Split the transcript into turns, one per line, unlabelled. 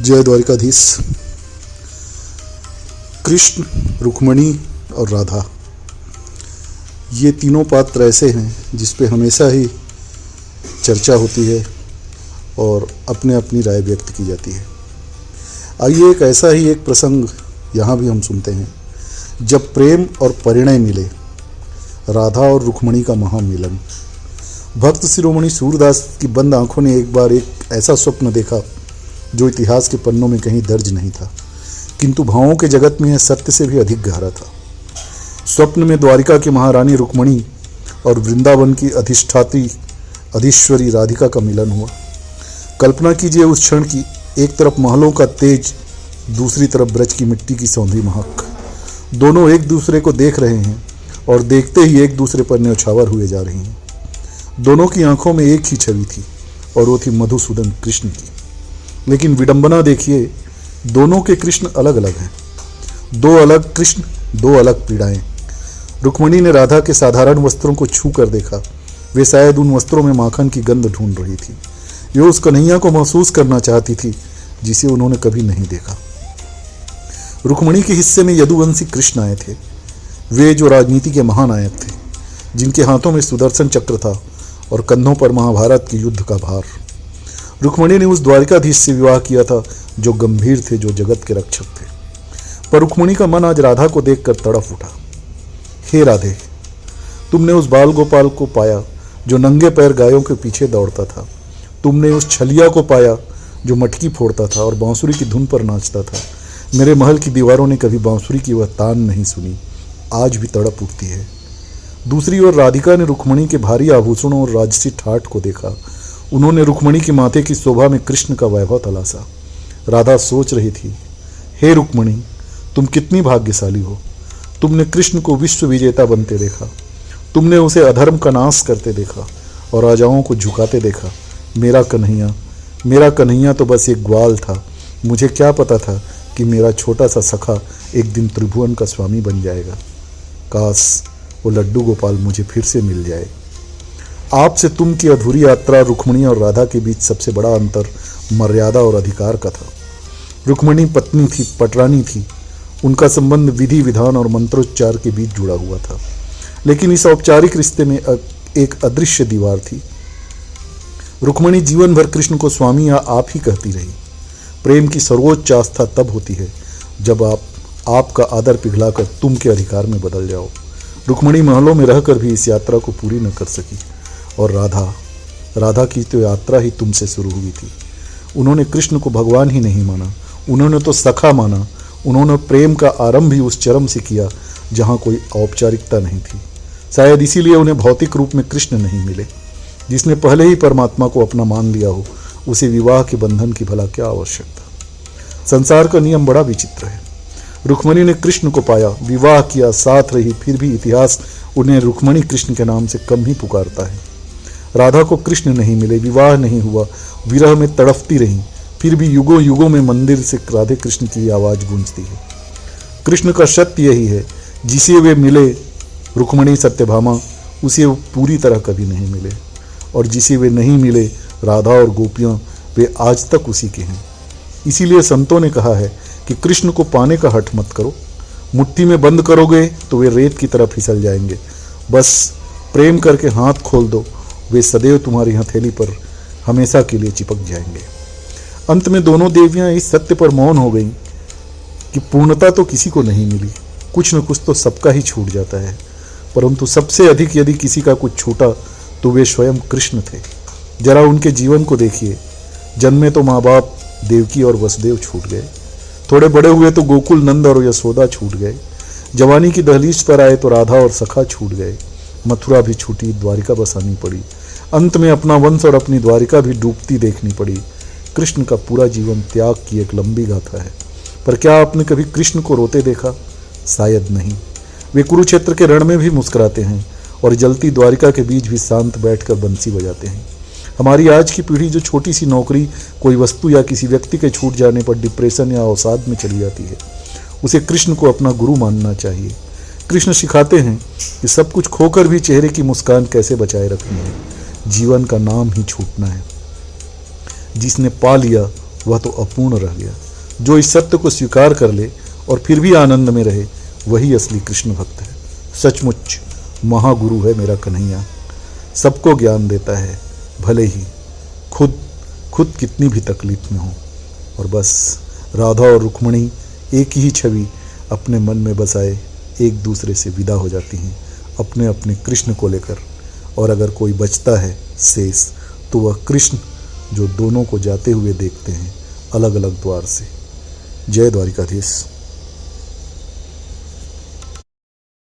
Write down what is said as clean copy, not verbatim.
जय द्वारिकाधीश। कृष्ण, रुक्मणी और राधा, ये तीनों पात्र ऐसे हैं जिस पे हमेशा ही चर्चा होती है और अपने अपनी राय व्यक्त की जाती है। आइए एक ऐसा ही एक प्रसंग यहाँ भी हम सुनते हैं, जब प्रेम और परिणय मिले, राधा और रुक्मणी का महामिलन। भक्त शिरोमणि सूरदास की बंद आंखों ने एक बार एक ऐसा स्वप्न देखा जो इतिहास के पन्नों में कहीं दर्ज नहीं था, किंतु भावों के जगत में यह सत्य से भी अधिक गहरा था। स्वप्न में द्वारिका की महारानी रुक्मणी और वृंदावन की अधिष्ठात्री अधीश्वरी राधिका का मिलन हुआ। कल्पना कीजिए उस क्षण की, एक तरफ महलों का तेज, दूसरी तरफ ब्रज की मिट्टी की सौंधी महक। दोनों एक दूसरे को देख रहे हैं और देखते ही एक दूसरे पर न्यौछावर हुए जा रही हैं। दोनों की आंखों में एक ही छवि थी और वो थी मधुसूदन कृष्ण की। लेकिन विडंबना देखिए, दोनों के कृष्ण अलग अलग हैं। दो अलग कृष्ण, दो अलग पीड़ाएं। रुक्मणी ने राधा के साधारण वस्त्रों को छू कर देखा। वे शायद उन वस्त्रों में माखन की गंध ढूंढ रही थी। वे उस कन्हैया को महसूस करना चाहती थी जिसे उन्होंने कभी नहीं देखा। रुक्मणी के हिस्से में यदुवंशी कृष्ण आए थे, वे जो राजनीति के महानायक थे, जिनके हाथों में सुदर्शन चक्र था और कंधों पर महाभारत के युद्ध का भार। रुक्मणी ने उस द्वारिकाधीश से विवाह किया था जो गंभीर थे, जो जगत के रक्षक थे। पर रुक्मणी का मन आज राधा को देखकर तड़फ उठा। हे राधे, तुमने उस बाल गोपाल को पाया जो नंगे पैर गायों के पीछे दौड़ता था। तुमने उस छलिया को पाया जो मटकी फोड़ता था और बांसुरी की धुन पर नाचता था। मेरे महल की दीवारों ने कभी बांसुरी की वह तान नहीं सुनी, आज भी तड़प उठती है। दूसरी ओर राधिका ने रुक्मणी के भारी आभूषणों और राजसी ठाठ को देखा। उन्होंने रुक्मणी के माथे की शोभा में कृष्ण का वैभव तलाशा। राधा सोच रही थी, हे रुक्मणी, तुम कितनी भाग्यशाली हो। तुमने कृष्ण को विश्व विजेता बनते देखा, तुमने उसे अधर्म का नाश करते देखा और राजाओं को झुकाते देखा। मेरा कन्हैया तो बस एक ग्वाल था। मुझे क्या पता था कि मेरा छोटा सा सखा एक दिन त्रिभुवन का स्वामी बन जाएगा। काश वो लड्डू गोपाल मुझे फिर से मिल जाए। आपसे तुम की अधूरी यात्रा रुक्मणी और राधा के बीच सबसे बड़ा अंतर मर्यादा और अधिकार का था। रुक्मणी पत्नी थी, पटरानी थी। उनका संबंध विधि विधान और मंत्रोच्चार के बीच जुड़ा हुआ था। लेकिन इस औपचारिक रिश्ते में एक अदृश्य दीवार थी। रुक्मणी जीवन भर कृष्ण को स्वामी या आप ही कहती रही। प्रेम की सर्वोच्च आस्था तब होती है जब आपका आदर पिघलाकर तुम के अधिकार में बदल जाओ। रुक्मणी महलों में रहकर भी इस यात्रा को पूरी न कर सकी। और राधा की तो यात्रा ही तुमसे शुरू हुई थी। उन्होंने कृष्ण को भगवान ही नहीं माना, उन्होंने तो सखा माना। उन्होंने प्रेम का आरंभ ही उस चरम से किया जहाँ कोई औपचारिकता नहीं थी। शायद इसीलिए उन्हें भौतिक रूप में कृष्ण नहीं मिले। जिसने पहले ही परमात्मा को अपना मान लिया हो, उसे विवाह के बंधन की भला क्या आवश्यकता। संसार का नियम बड़ा विचित्र है। रुक्मणी ने कृष्ण को पाया, विवाह किया, साथ रही, फिर भी इतिहास उन्हें रुक्मणी कृष्ण के नाम से कम ही पुकारता है। राधा को कृष्ण नहीं मिले, विवाह नहीं हुआ, विरह में तड़फती रही, फिर भी युगों युगों में मंदिर से राधे कृष्ण की आवाज़ गूंजती है। कृष्ण का सत्य यही है, जिसे वे मिले रुक्मणी सत्यभामा, उसे वो पूरी तरह कभी नहीं मिले। और जिसे वे नहीं मिले राधा और गोपियाँ, वे आज तक उसी के हैं। इसीलिए संतों ने कहा है कि कृष्ण को पाने का हठ मत करो। मुट्ठी में बंद करोगे तो वे रेत की तरह फिसल जाएंगे। बस प्रेम करके हाथ खोल दो, वे सदैव तुम्हारी हथेली पर हमेशा के लिए चिपक जाएंगे। अंत में दोनों देवियां इस सत्य पर मौन हो गईं कि पूर्णता तो किसी को नहीं मिली, कुछ न कुछ तो सबका ही छूट जाता है। परंतु सबसे अधिक यदि किसी का कुछ छूटा तो वे स्वयं कृष्ण थे। जरा उनके जीवन को देखिए। जन्मे तो माँ बाप देवकी और वसुदेव छूट गए, थोड़े बड़े हुए तो गोकुल नंद और यशोदा छूट गए, जवानी की दहलीज पर आए तो राधा और सखा छूट गए, मथुरा भी छूटी, द्वारिका बसानी पड़ी, अंत में अपना वंश और अपनी द्वारिका भी डूबती देखनी पड़ी। कृष्ण का पूरा जीवन त्याग की एक लंबी गाथा है। पर क्या आपने कभी कृष्ण को रोते देखा? शायद नहीं। वे कुरुक्षेत्र के रण में भी मुस्कुराते हैं और जलती द्वारिका के बीच भी शांत बैठकर बंसी बजाते हैं। हमारी आज की पीढ़ी जो छोटी सी नौकरी, कोई वस्तु या किसी व्यक्ति के छूट जाने पर डिप्रेशन या अवसाद में चली जाती है, उसे कृष्ण को अपना गुरु मानना चाहिए। कृष्ण सिखाते हैं कि सब कुछ खोकर भी चेहरे की मुस्कान कैसे बचाए रखनी है। जीवन का नाम ही छूटना है। जिसने पा लिया वह तो अपूर्ण रह गया। जो इस सत्य को स्वीकार कर ले और फिर भी आनंद में रहे, वही असली कृष्ण भक्त है। सचमुच महागुरु है मेरा कन्हैया। सबको ज्ञान देता है, भले ही खुद कितनी भी तकलीफ में हो। और बस राधा और रुक्मणी एक ही छवि अपने मन में बसाए एक दूसरे से विदा हो जाती हैं अपने अपने कृष्ण को लेकर। और अगर कोई बचता है शेष, तो वह कृष्ण जो दोनों को जाते हुए देखते हैं अलग अलग द्वार से। जय द्वारिकाधीश।